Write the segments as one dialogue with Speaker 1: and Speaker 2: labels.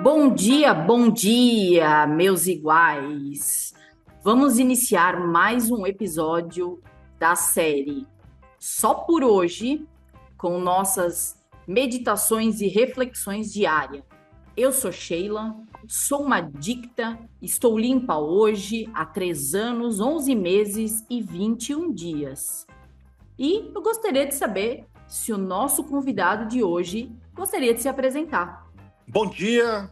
Speaker 1: bom dia, meus iguais. Vamos iniciar mais um episódio da série Só por Hoje, com nossas meditações e reflexões diárias. Eu sou Sheila, sou uma adicta, estou limpa hoje há 3 anos, 11 meses e 21 dias. E eu gostaria de saber se o nosso convidado de hoje gostaria de se apresentar.
Speaker 2: Bom dia,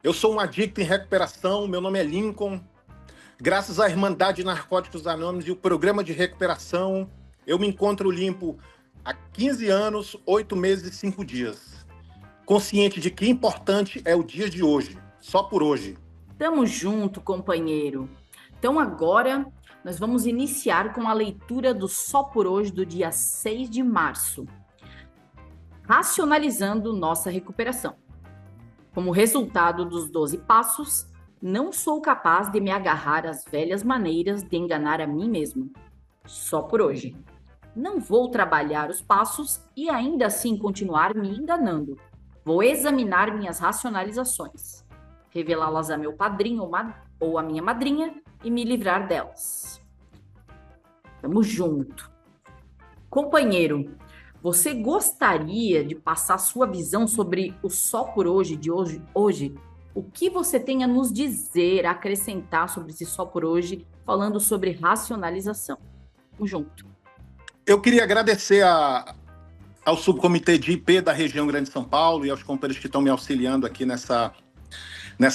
Speaker 2: eu sou um adicto em recuperação, meu nome é Lincoln. Graças à Irmandade de Narcóticos Anônimos e o programa de recuperação, eu me encontro limpo há 15 anos, 8 meses e 5 dias. Consciente de que importante é o dia de hoje, só por hoje.
Speaker 1: Tamo junto, companheiro. Então agora nós vamos iniciar com a leitura do Só por Hoje do dia 6 de março. Racionalizando nossa recuperação. Como resultado dos 12 passos, não sou capaz de me agarrar às velhas maneiras de enganar a mim mesmo. Só por hoje. Não vou trabalhar os passos e ainda assim continuar me enganando. Vou examinar minhas racionalizações, revelá-las a meu padrinho ou a minha madrinha e me livrar delas. Tamo junto. Companheiro, você gostaria de passar sua visão sobre o Só por Hoje de hoje? O que você tem a nos dizer, a acrescentar sobre esse Só por Hoje, falando sobre racionalização? Tamo junto.
Speaker 2: Eu queria agradecer ao subcomitê de IP da região Grande São Paulo e aos companheiros que estão me auxiliando aqui nessa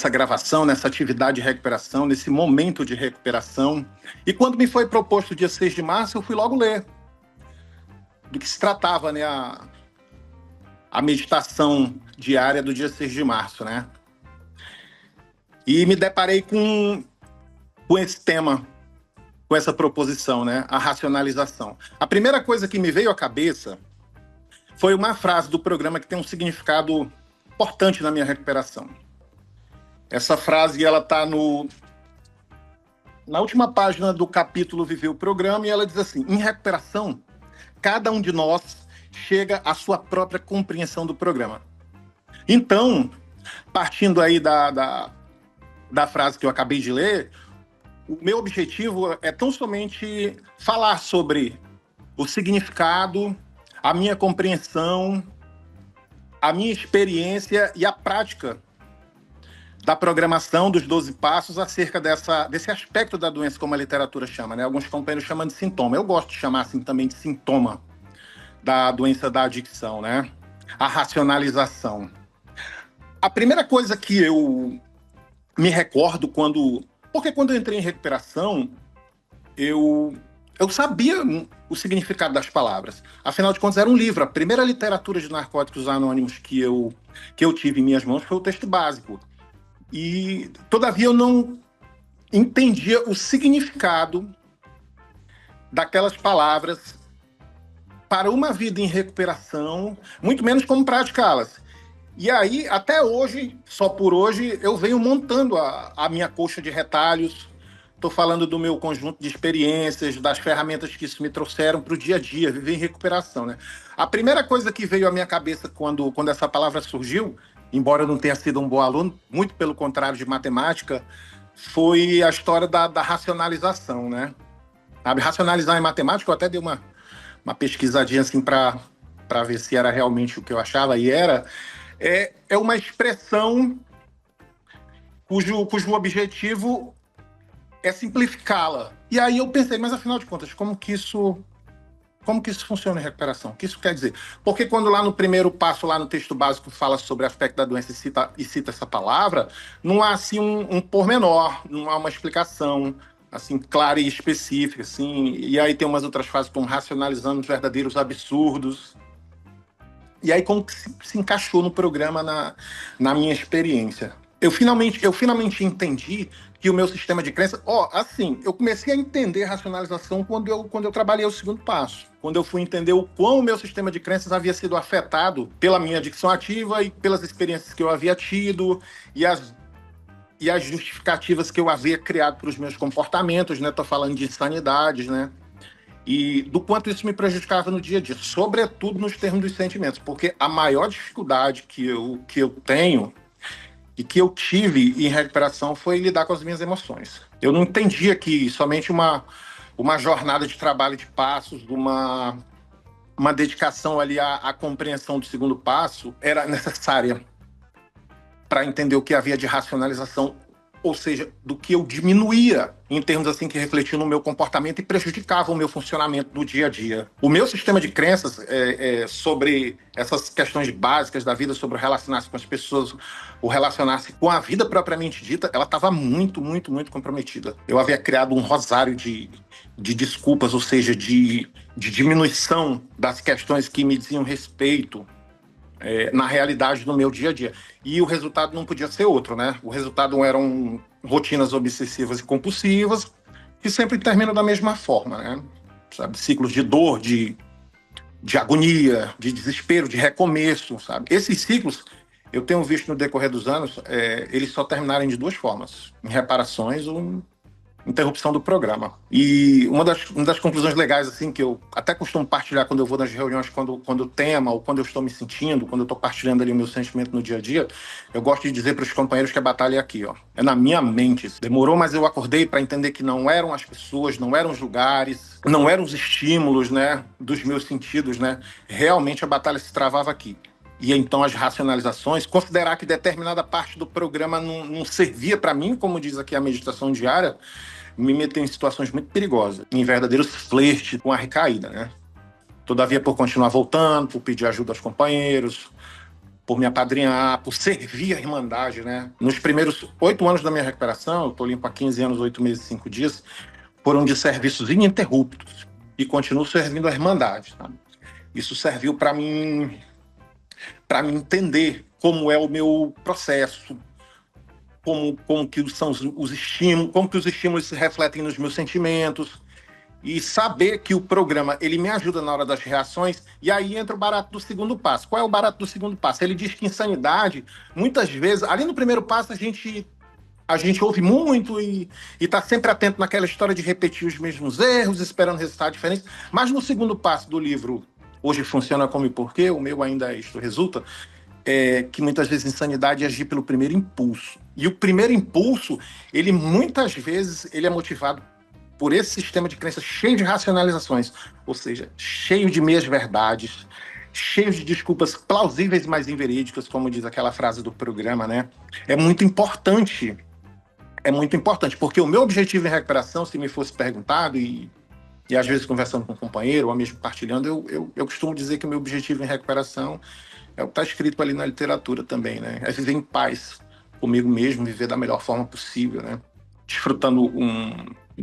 Speaker 2: gravação, nessa atividade de recuperação, nesse momento de recuperação. E quando me foi proposto o dia 6 de março, eu fui logo ler do que se tratava, né, a meditação diária do dia 6 de março, né? E me deparei com esse tema, com essa proposição, né, a racionalização. A primeira coisa que me veio à cabeça foi uma frase do programa que tem um significado importante na minha recuperação. Essa frase, ela está na última página do capítulo Viver o Programa, e ela diz assim: em recuperação, cada um de nós chega à sua própria compreensão do programa. Então, partindo aí da frase que eu acabei de ler, o meu objetivo é tão somente falar sobre o significado, a minha compreensão, a minha experiência e a prática da programação dos 12 passos acerca desse aspecto da doença, como a literatura chama, né? Alguns companheiros chamam de sintoma. Eu gosto de chamar assim também de sintoma da doença da adicção, né? A racionalização. A primeira coisa que eu me recordo porque quando eu entrei em recuperação, eu sabia o significado das palavras. Afinal de contas, era um livro. A primeira literatura de narcóticos anônimos que eu tive em minhas mãos foi o texto básico. E, todavia, eu não entendia o significado daquelas palavras para uma vida em recuperação, muito menos como praticá-las. E aí, até hoje, só por hoje, eu venho montando a minha coxa de retalhos. Estou falando do meu conjunto de experiências, das ferramentas que isso me trouxeram para o dia a dia, viver em recuperação, né? A primeira coisa que veio à minha cabeça quando essa palavra surgiu, embora eu não tenha sido um bom aluno, muito pelo contrário de matemática, foi a história da racionalização, né? Sabe, racionalizar em matemática, eu até dei uma pesquisadinha assim para ver se era realmente o que eu achava, e era. É uma expressão cujo objetivo é simplificá-la. E aí eu pensei, mas afinal de contas, como que isso funciona em recuperação? O que isso quer dizer? Porque quando lá no primeiro passo, lá no texto básico, fala sobre o aspecto da doença e cita essa palavra, não há assim um pormenor, não há uma explicação assim clara e específica. Assim, e aí tem umas outras frases como racionalizando os verdadeiros absurdos. E aí como que se encaixou no programa na minha experiência? Eu finalmente entendi que o meu sistema de crença... assim, eu comecei a entender a racionalização quando eu trabalhei o segundo passo. Quando eu fui entender o quão o meu sistema de crenças havia sido afetado pela minha adicção ativa e pelas experiências que eu havia tido e as justificativas que eu havia criado para os meus comportamentos, né? Estou falando de insanidades, né? E do quanto isso me prejudicava no dia a dia, sobretudo nos termos dos sentimentos, porque a maior dificuldade que eu tenho e que eu tive em recuperação foi lidar com as minhas emoções. Eu não entendia que somente uma jornada de trabalho de passos, uma dedicação ali à compreensão do segundo passo era necessária para entender o que havia de racionalização, ou seja, do que eu diminuía em termos assim que refletiam no meu comportamento e prejudicavam o meu funcionamento do dia a dia. O meu sistema de crenças sobre essas questões básicas da vida, sobre o relacionar-se com as pessoas, o relacionar-se com a vida propriamente dita, ela estava muito, muito, muito comprometida. Eu havia criado um rosário de desculpas, ou seja, de diminuição das questões que me diziam respeito na realidade do meu dia a dia. E o resultado não podia ser outro, né? O resultado eram rotinas obsessivas e compulsivas que sempre terminam da mesma forma, né? Sabe? Ciclos de dor, de agonia, de desespero, de recomeço, sabe? Esses ciclos, eu tenho visto no decorrer dos anos, eles só terminarem de duas formas: em reparações ou interrupção do programa. E uma das conclusões legais, assim, que eu até costumo partilhar quando eu vou nas reuniões, quando o tema, ou quando eu estou me sentindo, quando eu estou partilhando ali o meu sentimento no dia a dia, eu gosto de dizer para os companheiros que a batalha é aqui, ó. É na minha mente. Demorou, mas eu acordei para entender que não eram as pessoas, não eram os lugares, não eram os estímulos, né, dos meus sentidos, né? Realmente a batalha se travava aqui. E então as racionalizações, considerar que determinada parte do programa não servia para mim, como diz aqui a meditação diária, me meteu em situações muito perigosas, em verdadeiros flertes com a recaída, né? Todavia, por continuar voltando, por pedir ajuda aos companheiros, por me apadrinhar, por servir a Irmandade, né? Nos primeiros 8 anos da minha recuperação, eu estou limpo há 15 anos, 8 meses e 5 dias, foram de serviços ininterruptos e continuo servindo a Irmandade, tá? Isso serviu para mim entender como é o meu processo, como que são os estímulos, como que os estímulos se refletem nos meus sentimentos, e saber que o programa ele me ajuda na hora das reações. E aí entra o barato do segundo passo. Qual é o barato do segundo passo? Ele diz que insanidade, muitas vezes, ali no primeiro passo a gente ouve muito e está sempre atento naquela história de repetir os mesmos erros, esperando resultados diferentes, mas no segundo passo do livro Hoje Funciona Como e Porquê, o meu ainda isto resulta, que muitas vezes insanidade é agir pelo primeiro impulso. E o primeiro impulso, ele muitas vezes ele é motivado por esse sistema de crenças cheio de racionalizações, ou seja, cheio de meias-verdades, cheio de desculpas plausíveis, mas inverídicas, como diz aquela frase do programa, né? É muito importante, porque o meu objetivo em recuperação, se me fosse perguntado, e às vezes conversando com um companheiro, ou mesmo partilhando, eu costumo dizer que o meu objetivo em recuperação é o que está escrito ali na literatura também, né? É viver em paz comigo mesmo, viver da melhor forma possível, né? Desfrutando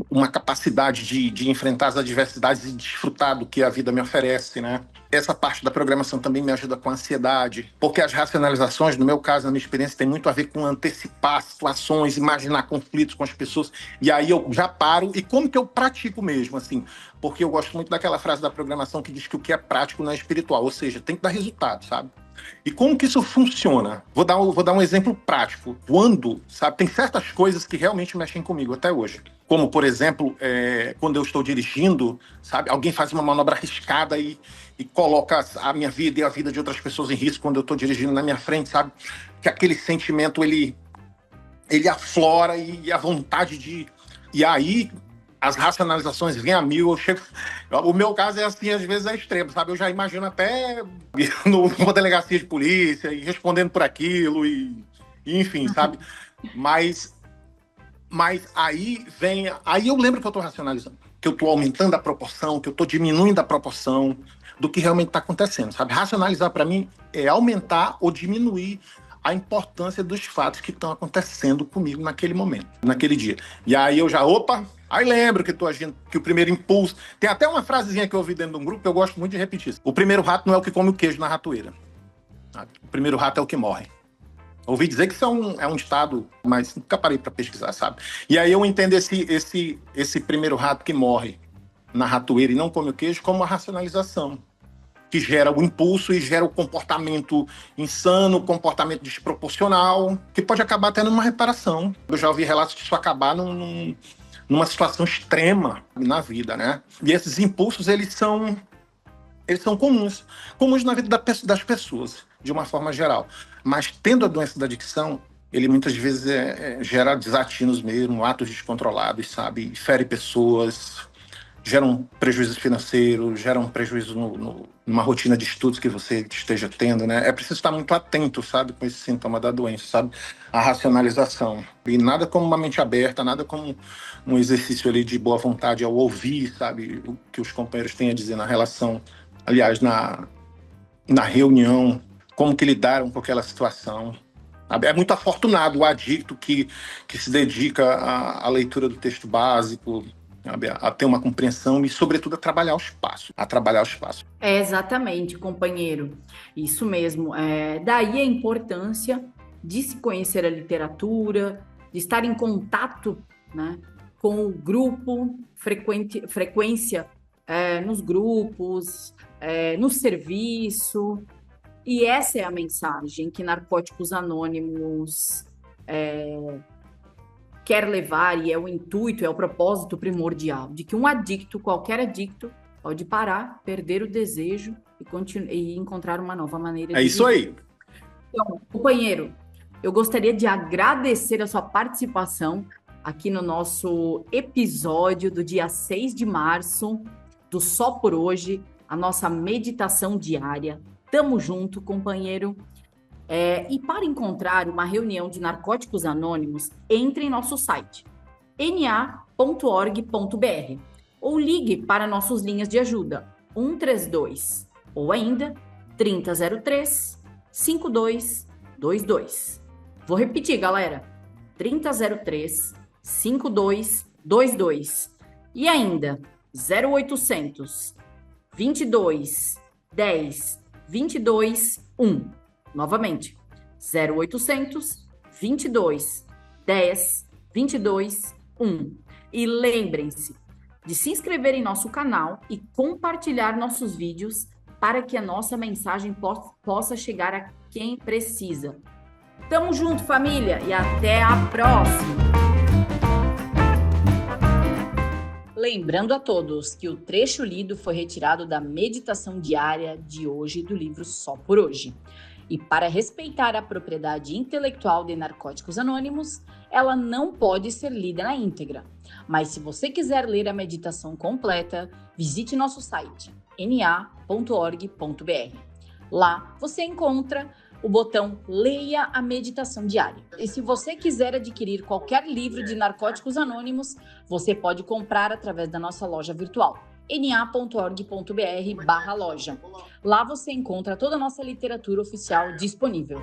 Speaker 2: uma capacidade de enfrentar as adversidades e desfrutar do que a vida me oferece, né? Essa parte da programação também me ajuda com a ansiedade, porque as racionalizações, no meu caso, na minha experiência, tem muito a ver com antecipar situações, imaginar conflitos com as pessoas, e aí eu já paro, e como que eu pratico mesmo, assim? Porque eu gosto muito daquela frase da programação que diz que o que é prático não é espiritual, ou seja, tem que dar resultado, sabe? E como que isso funciona? Vou dar um exemplo prático. Sabe, tem certas coisas que realmente mexem comigo até hoje. Como, por exemplo, quando eu estou dirigindo, sabe, alguém faz uma manobra arriscada e coloca a minha vida e a vida de outras pessoas em risco quando eu estou dirigindo na minha frente, sabe? Que aquele sentimento, ele aflora e a vontade de... E aí, as racionalizações vêm a mil, eu chego... O meu caso é assim, às vezes é extremo, sabe? Eu já imagino até numa delegacia de polícia e respondendo por aquilo e enfim, sabe? Mas aí eu lembro que eu estou racionalizando, que eu estou aumentando a proporção, que eu estou diminuindo a proporção do que realmente está acontecendo, sabe? Racionalizar para mim é aumentar ou diminuir a importância dos fatos que estão acontecendo comigo naquele momento, naquele dia. E aí eu já, aí lembro que estou agindo, que o primeiro impulso... Tem até uma frasezinha que eu ouvi dentro de um grupo que eu gosto muito de repetir. O primeiro rato não é o que come o queijo na ratoeira. O primeiro rato é o que morre. Ouvi dizer que isso é um ditado, mas nunca parei para pesquisar, sabe? E aí eu entendo esse primeiro rato que morre na ratoeira e não come o queijo como uma racionalização, que gera o impulso e gera o comportamento insano, o comportamento desproporcional, que pode acabar tendo uma reparação. Eu já ouvi relatos de isso acabar numa situação extrema na vida, né? E esses impulsos, eles são comuns na vida das pessoas, de uma forma geral. Mas tendo a doença da adicção, ele muitas vezes gera desatinos mesmo, atos descontrolados, sabe? Fere pessoas, gera um prejuízo financeiro, gera um prejuízo numa rotina de estudos que você esteja tendo, né? É preciso estar muito atento, sabe, com esse sintoma da doença, sabe? A racionalização. E nada como uma mente aberta, nada como um exercício ali de boa vontade ao ouvir, sabe, o que os companheiros têm a dizer na relação, aliás, na reunião, como que lidaram com aquela situação. É muito afortunado o adicto que se dedica à leitura do texto básico, sabe, a ter uma compreensão e, sobretudo, a trabalhar o espaço.
Speaker 1: É exatamente, companheiro. Isso mesmo. Daí a importância de se conhecer a literatura, de estar em contato, né, com o grupo, frequência nos grupos, no serviço. E essa é a mensagem que Narcóticos Anônimos quer levar, e é o intuito, é o propósito primordial, de que um adicto, qualquer adicto, pode parar, perder o desejo e encontrar uma nova maneira de
Speaker 2: viver. É isso aí.
Speaker 1: Então, companheiro, eu gostaria de agradecer a sua participação aqui no nosso episódio do dia 6 de março, do Só por Hoje, a nossa meditação diária. Tamo junto, companheiro. E para encontrar uma reunião de Narcóticos Anônimos, entre em nosso site na.org.br ou ligue para nossas linhas de ajuda 132 ou ainda 3003 5222. Vou repetir, galera. 3003 5222 e ainda 0800 22 10 22 1. Novamente, 0800 22 10 22 1. E lembrem-se de se inscrever em nosso canal e compartilhar nossos vídeos para que a nossa mensagem possa chegar a quem precisa. Tamo junto, família, e até a próxima! Lembrando a todos que o trecho lido foi retirado da meditação diária de hoje do livro Só por Hoje. E para respeitar a propriedade intelectual de Narcóticos Anônimos, ela não pode ser lida na íntegra. Mas se você quiser ler a meditação completa, visite nosso site na.org.br. Lá você encontra o botão Leia a Meditação Diária. E se você quiser adquirir qualquer livro de Narcóticos Anônimos, você pode comprar através da nossa loja virtual na.org.br/loja. Lá você encontra toda a nossa literatura oficial disponível.